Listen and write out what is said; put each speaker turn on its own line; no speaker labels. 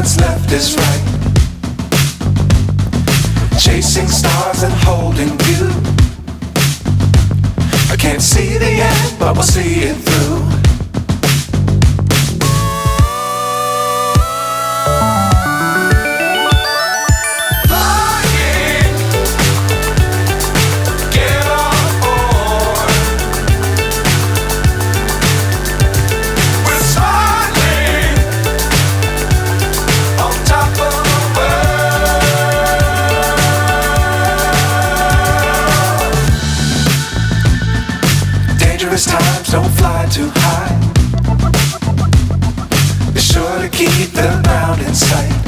what's left is right. Chasing stars and holding you. I can't see the end, but we'll see it through. Times don't fly too high. Be sure to keep the ground in sight.